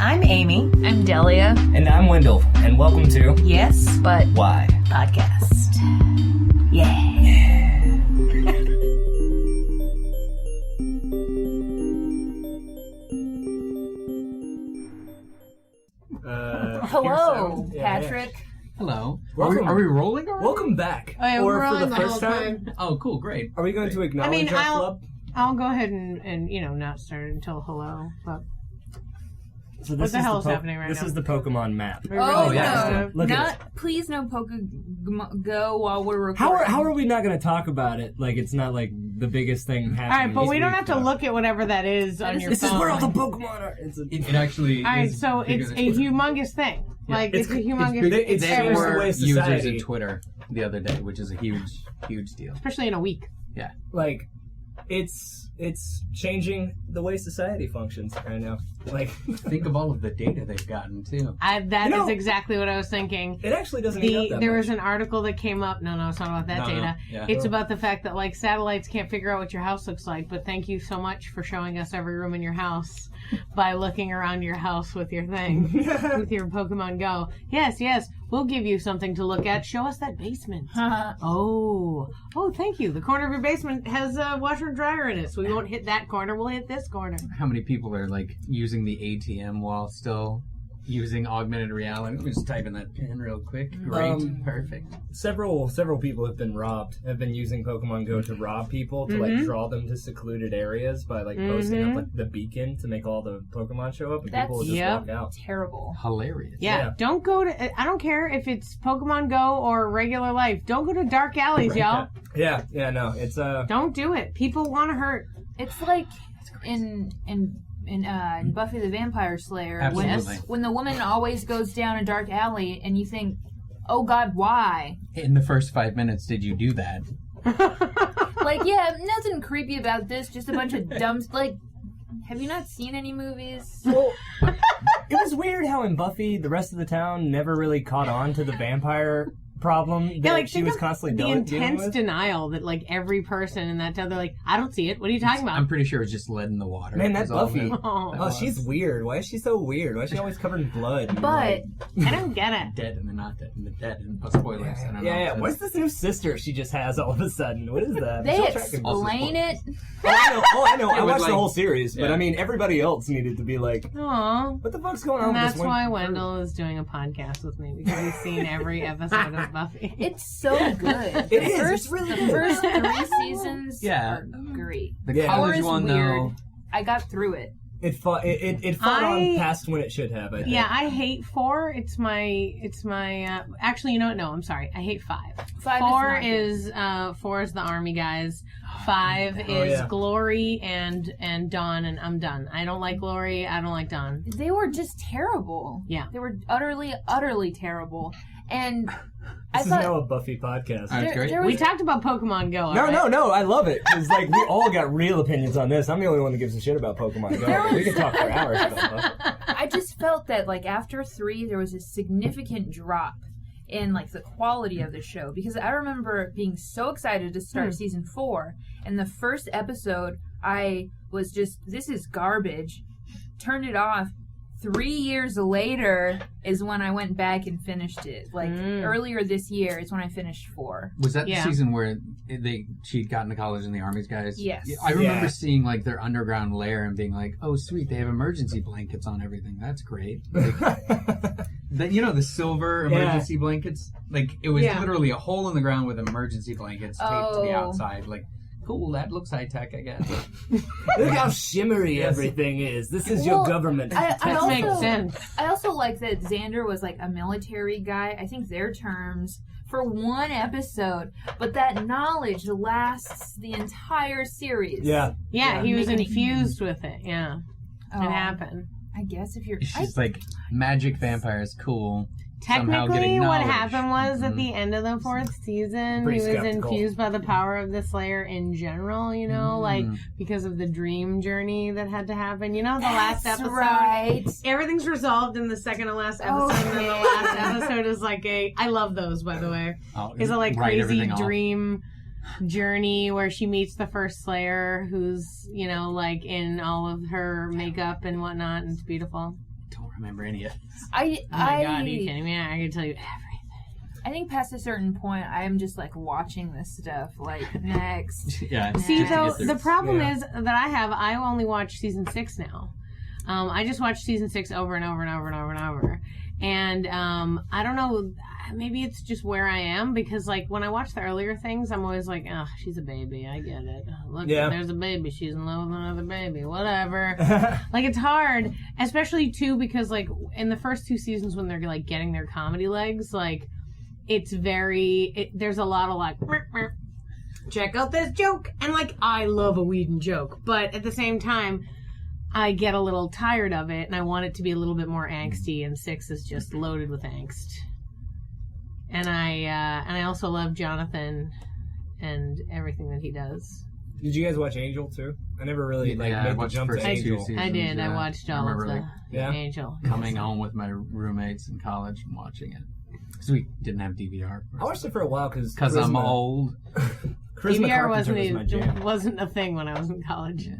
I'm Amy. I'm Delia. And I'm Wendell. And welcome to Yes, but Why Podcast. Yeah. Hello, Patrick. Yeah. Hello. Welcome. Are we rolling already? Welcome back. Oh, yeah, or we're for rolling the the first whole time. Oh, cool, great. Are we going to acknowledge our club? I'll go ahead and not start until hello. But So what the hell is happening right now? This is the Pokemon map. Oh, yeah. no. Look at Please no Go while we're recording. How are we not going to talk about it? Like it's not like the biggest thing happening. all right, but this we don't week, have to though. look at whatever that is on your This phone. is where all the Pokemon are. It actually all right, is so bigger it's than a Twitter. humongous thing. Yeah. Like it's a humongous. big- it's They changed the were way users society- in Twitter the other day, which is a huge deal. especially in a week. Yeah. Like it's changing the way society functions right now. Like Think of all of the data they've gotten too. That You know- is exactly what I was thinking. it actually doesn't eat up that There much. was an article that came up. No, it's not about that No, data. yeah. It's about the fact that like satellites can't figure out what your house looks like. But thank you so much for showing us every room in your house by looking around your house with your thing, with your Pokemon Go. Yes, we'll give you something to look at. Show us that basement. Oh, thank you. The corner of your basement has a washer and dryer in it, so we won't hit that corner. We'll hit this corner. How many people are like using the ATM while still using augmented reality? Let me just type in that pin real quick. Great. Perfect. Several people have been using Pokemon Go to rob people, to like draw them to secluded areas by like posting up like the beacon to make all the Pokemon show up and people will just walk out. Terrible. Hilarious. Yeah, don't go to. I don't care if it's Pokemon Go or regular life. Don't go to dark alleys, y'all. Yeah, no, it's Don't do it. People want to hurt. It's like in Buffy the Vampire Slayer, Absolutely. when the woman always goes down a dark alley, and you think, "Oh God, why?" In the first 5 minutes, did you do that? Like, yeah, nothing creepy about this. Just a bunch of dumb. Like, have you not seen any movies? well, it was weird how in Buffy the rest of the town never really caught on to the vampire problem that she was constantly the dealing intense with. denial that like every person in that town, they're like, I don't see it. What are you talking about? I'm pretty sure it's just lead in the water. Man, that is all Buffy. that Oh, she's weird. Why is she so weird? Why is she always covered in blood? And, But I don't get it. dead and they're not dead and the dead and spoilers. I don't know. yeah. What's this new sister she just has all of a sudden? What is that? they Michelle Trachtenberg. explain it. I know. I It was watched like- the whole series, but yeah. I mean, everybody else needed to be like, Aw. what the fuck's going on And with that's this one? why Wendell is doing a podcast with me, because he's seen every episode of Buffy. It's so good. It is. It's really The good. first 3 seasons Yeah. are great. The Yeah. college Four is one, weird. though. I got through it. It fought on past when it should have, I think. Yeah, I hate 4. It's my actually, you know what? No, I'm sorry. I hate 5. 5 4 is is 4 is the army guys. 5 is yeah. Glory and Dawn, and I'm done. I don't like Glory. I don't like Dawn. they were just terrible. Yeah. They were utterly terrible. And I This is thought now a Buffy podcast. That's great. there We was talked about Pokemon Go. all right? No, I love it. Because, like, we all got real opinions on this. I'm the only one that gives a shit about Pokemon Go. We can talk for hours about Buffy. I just felt that like after 3 there was a significant drop in like the quality of the show, because I remember being so excited to start season 4, and the first episode I was just, this is garbage, turned it off. 3 years later is when I went back and finished it. Like earlier this year is when I finished 4. Was that Yeah. the season where she'd gotten to college and the army's guys? Yes. Yeah, I remember Yeah. seeing like their underground lair and being like, "Oh, sweet, they have emergency blankets on everything. That's great." Like, the silver emergency blankets. Like it was literally a hole in the ground with emergency blankets taped to the outside. Like, cool, that looks high tech, I guess. Look how shimmery everything is. This is your Well, government. I That also, makes sense. I also like that Xander was like a military guy. I think their terms for 1 episode, but that knowledge lasts the entire series. Yeah. Yeah, he was Making it- infused with it. Yeah, Oh, it happened. I guess if you're... She's like, magic vampires, cool. Somehow Technically, getting what knowledge. happened was at the end of the 4th season, Pretty he was skeptical. infused by the power of the Slayer in general, you know, like because of the dream journey that had to happen. You know, the last That's episode. right. Everything's resolved in the second to last episode, and then the last episode is like I love those, by the way. Is a like write crazy everything off. dream journey where she meets the first Slayer, who's, you know, like in all of her makeup and whatnot, and it's beautiful. don't remember any of this. Oh my God, are you kidding me? I can tell you everything. I think past a certain point, I'm just like watching this stuff. Like next. Yeah. See, just to though, get through. the problem is that I only watch season 6 now. I just watched season 6 over and over and over and over and over. And I don't know, maybe it's just where I am, because like when I watch the earlier things, I'm always like, oh, she's a baby. I get it. Look, there's a baby. She's in love with another baby. Whatever. Like, it's hard, especially too, because like in the first 2 seasons when they're like getting their comedy legs, like it's there's a lot of like, check out this joke. And like, I love a Whedon joke, but at the same time, I get a little tired of it, and I want it to be a little bit more angsty, and 6 is just loaded with angst. And I also love Jonathan and everything that he does. Did you guys watch Angel too? I never really made the jump to Angel. I did. I watched all of the Angel. Coming home with my roommates in college and watching it. Because we didn't have DVR. I watched it for a while because I'm old. DVR wasn't a thing when I was in college. Yeah.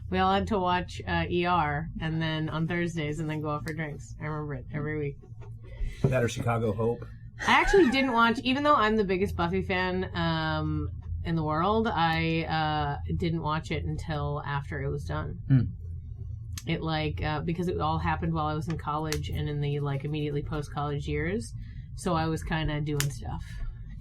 We all had to watch ER, and then on Thursdays, and then go out for drinks. I remember it every week. That or Chicago Hope. I actually didn't watch, even though I'm the biggest Buffy fan in the world, I didn't watch it until after it was done. It because it all happened while I was in college and in the like immediately post-college years. So I was kind of doing stuff.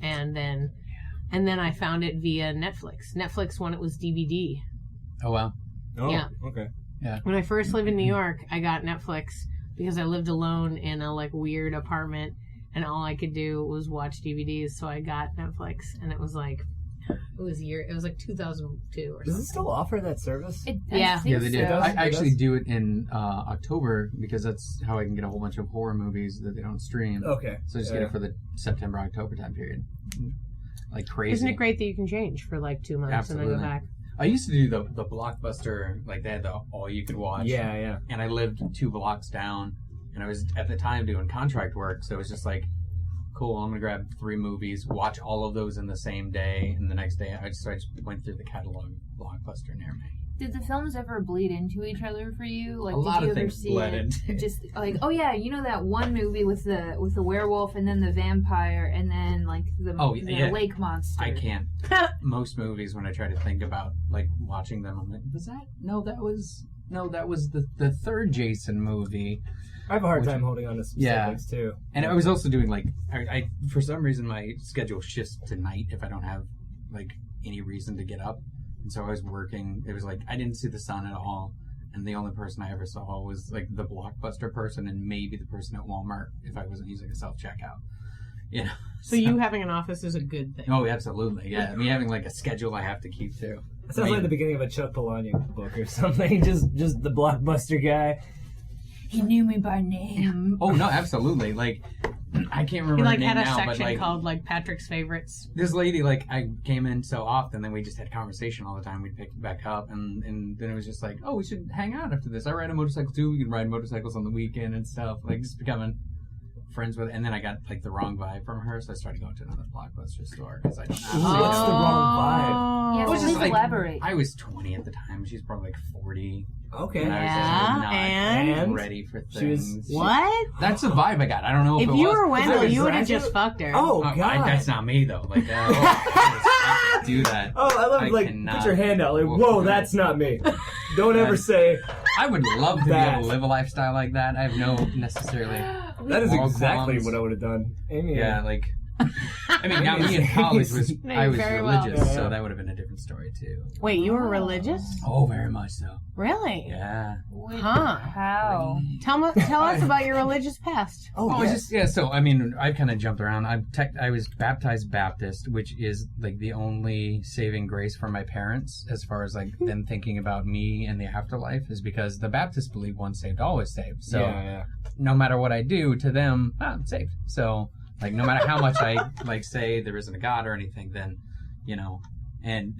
And then I found it via Netflix. Netflix when it was DVD. Oh, wow. Oh, yeah. Okay. Yeah. When I first lived in New York, I got Netflix because I lived alone in a like weird apartment, and all I could do was watch DVDs. So I got Netflix, and it was like 2002 or something. Does it still offer that service? Yeah, they do. So. I actually do it in October because that's how I can get a whole bunch of horror movies that they don't stream. Okay. So I just get it for the September-October time period. Like crazy. Isn't it great that you can change for like 2 months Absolutely. and then go back? I used to do the Blockbuster, like they had the all you could watch. Yeah. And I lived 2 blocks down, and I was at the time doing contract work, so it was just like, cool, I'm gonna grab 3 movies, watch all of those in the same day, and the next day I just went through the catalog Blockbuster near me. Did the films ever bleed into each other for you? Like, A lot did you of ever things see bled it? into. Just like, oh yeah, you know that one movie with the werewolf and then the vampire and then like the lake monster. I can't. Most movies, when I try to think about like watching them, I'm like, was that? No, that was the third Jason movie. I have a hard time holding on to specifics too. And I was also doing like I for some reason my schedule shifts to night if I don't have like any reason to get up. And so I was working. It was like I didn't see the sun at all, and the only person I ever saw was like the Blockbuster person and maybe the person at Walmart if I wasn't using a self-checkout. You know. So you having an office is a good thing. Oh, absolutely. Yeah, me having like a schedule I have to keep too. It sounds like the beginning of a Chuck Palahniuk book or something. Just the Blockbuster guy. He knew me by name. Oh no, absolutely. Like I can't remember. He like her name had a now, section but, like, called like Patrick's favorites. This lady, like, I came in so often, then we just had conversation all the time. We'd pick it back up, and then it was just like, oh, we should hang out after this. I ride a motorcycle too. We can ride motorcycles on the weekend and stuff. Like, just becoming friends with. And then I got like the wrong vibe from her, so I started going to another Blockbuster store because I don't know. What's the wrong vibe? Yeah, It was please just like, elaborate. I was 20 at the time. She's probably like 40. Okay. And I was Yeah, just not and ready for she was- things. What? That's the vibe I got. I don't know if If it you was. were Wendell, was you would have graduate? just fucked her. Oh God. That's not me though. Like that. I can't do that. Oh, I love I like cannot. put your hand out. Like, whoa, that's not me. Don't ever say I would love to be That. able to live a lifestyle like that. I have no necessarily. that is Moral exactly qualms. what I would have done. Amy, Yeah, like. I mean, now me in college was No, I was very well. religious, Yeah. so that would have been a different story too. Wait, you were religious? Oh, very much so. Really? Yeah. Wait, Huh. How? Tell us about your religious past. Oh, Oh, yes. So I mean, I've kind of jumped around. I was baptized Baptist, which is like the only saving grace for my parents as far as like them thinking about me and the afterlife is because the Baptists believe once saved, always saved. So yeah. no matter what I do to them, I'm saved. So like no matter how much I like say there isn't a God or anything, then you know. And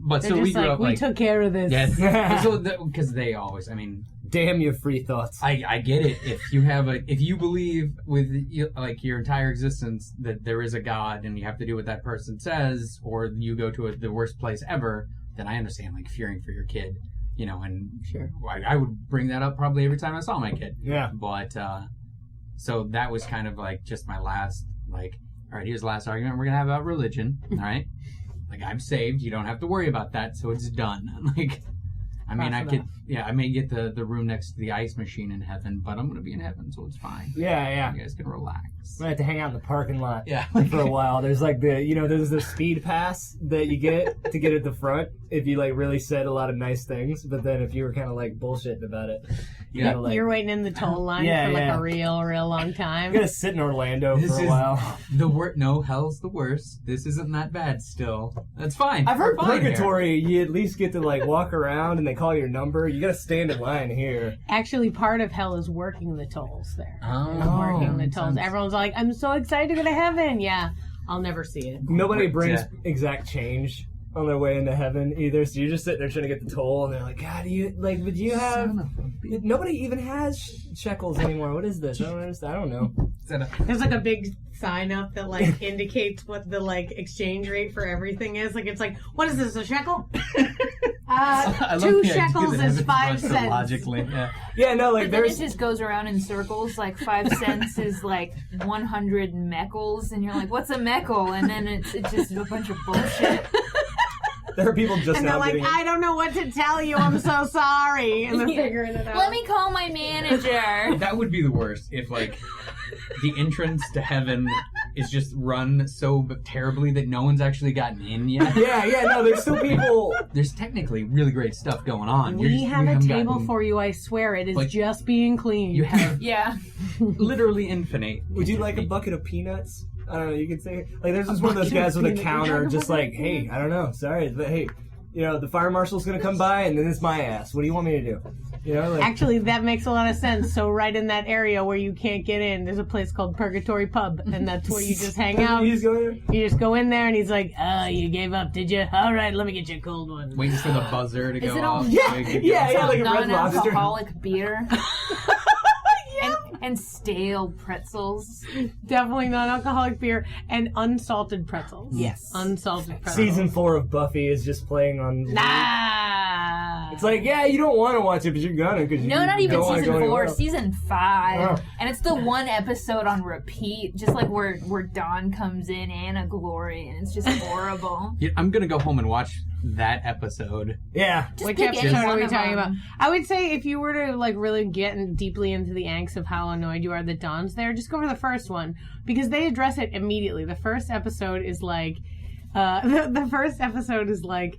but They're so we just grew like, up we like took care of this. yes, because they always. I mean, Damn your free thoughts. I get it. If you believe with like your entire existence that there is a God and you have to do what that person says, or you go to the worst place ever, then I understand like fearing for your kid you know, and Sure. I would bring that up probably every time I saw my kid. Yeah. But, so that was kind of like just my last, like, all right, here's the last argument we're going to have about religion, all right? Like, I'm saved. You don't have to worry about that, so it's done. Like, I mean, I may get the room next to the ice machine in heaven, but I'm going to be in heaven, so it's fine. Yeah. You guys can relax. I have to hang out in the parking lot Yeah. for a while. There's like there's the speed pass that you get to get at the front if you like really said a lot of nice things, but then if you were kind of like bullshitting about it, you gotta, like, You're waiting in the toll line for like a real long time. you gotta sit in Orlando for a while. No, hell's the worst. This isn't that bad still. That's fine. I've heard We're fine purgatory, you at least get to like walk around and they call your number. You gotta stand in line here. Actually, part of hell is working the tolls there. Oh, Working the makes tolls. sense. Everyone's like, I'm so excited to go to heaven. Yeah, I'll never see it. Nobody brings Yeah. exact change on their way into heaven either, so you're just sitting there trying to get the toll, and they're like, God, would you have... Nobody even has shekels anymore. What is this? I don't understand. I don't know. There's like a big sign up that like indicates what the like exchange rate for everything is. Like it's like, what is this, a shekel? I love 2 the idea shekels that is heaven's 5 run so cents. logically, Yeah, no, like But then it there's... just goes around in circles. Like 5 cents is like 100 mekels, and you're like, "What's a mekel?" And then it's just a bunch of bullshit. There are people just And they're now like, getting... I don't know what to tell you. I'm so sorry. And they're figuring it out. Let me call my manager. That would be the worst if, like, the entrance to heaven is just run so terribly that no one's actually gotten in yet. Yeah, no, there's still people... There's technically really great stuff going on. We have a haven't table gotten- for you, I swear. It is Like, just being clean. You have Yeah. literally infinite. Would you like a bucket of peanuts? I don't know, you could say... Like, there's just A one of those bucket of guys with a peanuts. counter Would you just like a like, bucket of hey, peanuts? I don't know, sorry, but hey, you know, the fire marshal's gonna come by and then it's my ass. What do you want me to do? You know, like... Actually, that makes a lot of sense. So right in that area where you can't get in, there's a place called Purgatory Pub, and that's where you just hang out. You just go there? You just go in there, and he's like, "Oh, you gave up, did you? All right, let me get you a cold one." Waiting for the buzzer to Is go it all- off. Yeah, so you can yeah, go. like a Red Lobster. Non-alcoholic beer. And stale pretzels. Definitely non-alcoholic beer and unsalted pretzels. Yes. Unsalted pretzels. Season 4 of Buffy is just playing on... Nah. It's like, yeah, you don't want to watch it, but you're gonna. Cause No, you not even don't wanna season go 4, anywhere else. season 5. Oh. And it's the one episode on repeat, just like where Dawn comes in, Anna Glory, and it's just horrible. Yeah, I'm gonna go home and watch that episode. Yeah. Just Which pick episode any are one we of talking them. about? I would say if you were to like really get deeply into the angst of how annoyed you are that Dawn's there, just go for the first one because they address it immediately. The first episode is like, the first episode is like,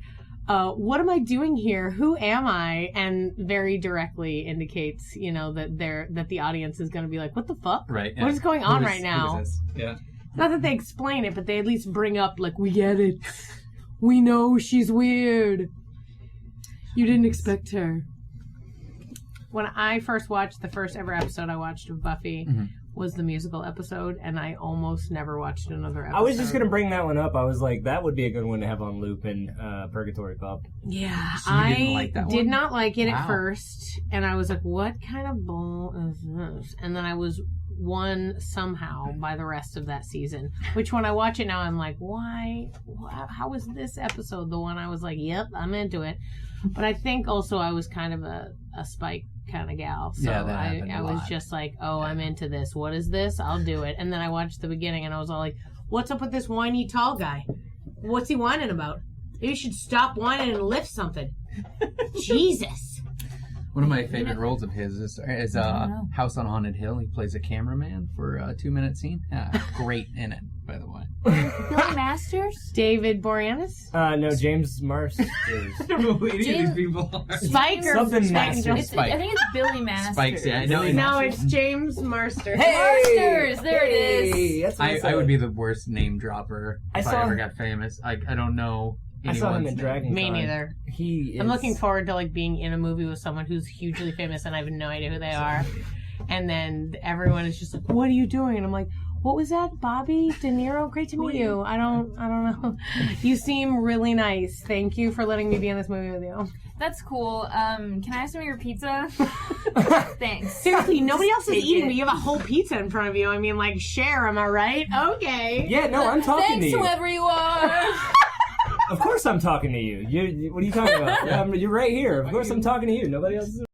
what am I doing here? Who am I? And very directly indicates, you know, that the audience is going to be like, what the fuck? Right. What is going on right Who now? is this? Yeah. Not that they explain it, but they at least bring up like, we get it. We know she's weird. You didn't expect her. When I first watched the first ever episode I watched of Buffy was the musical episode, and I almost never watched another episode. I was just going to bring that one up. I was like, that would be a good one to have on loop in Purgatory Pub. Yeah, So you didn't like that did one? not like it Wow. at first, and I was like, what kind of bull is this? And then I was won somehow by the rest of that season, which when I watch it now, I'm like, why? How was this episode the one I was like, yep, I'm into it? But I think also I was kind of a Spike kind of gal. So Yeah, that happened a I was lot. just like, oh, I'm into this. What is this? I'll do it. And then I watched the beginning and I was all like, what's up with this whiny tall guy? What's he whining about? Maybe you should stop whining and lift something. Jesus. One of my favorite roles of his is know. House on Haunted Hill. He plays a cameraman for a 2-minute scene. Great in it, by the way. Billy Masters? David Boreanaz? No, James Marsters. I don't know who any of James- these people are. Spike or Something Spike Masters. Jones? I think it's Billy Masters. Spikes, yeah. No, No, it's James Marster. Marsters, there it Hey, that's what I would be the worst name dropper I if saw- I ever got famous. I don't know. I saw him in anyone's Dragon Me Con. neither. He is... I'm looking forward to like being in a movie with someone who's hugely famous and I have no idea who they are. And then everyone is just like, "What are you doing?" And I'm like, "What was that, Bobby De Niro? Great to meet you. I don't know. You seem really nice. Thank you for letting me be in this movie with you." That's cool. Can I have some of your pizza? Thanks. Seriously, nobody else is Take eating, it. but you have a whole pizza in front of you. I mean, like, share. Am I right? Okay. Yeah, no, I'm talking Thanks, to you. whoever you are. Of course I'm talking to you. What are you talking about? You're right here. Of course I'm talking to you. Nobody else is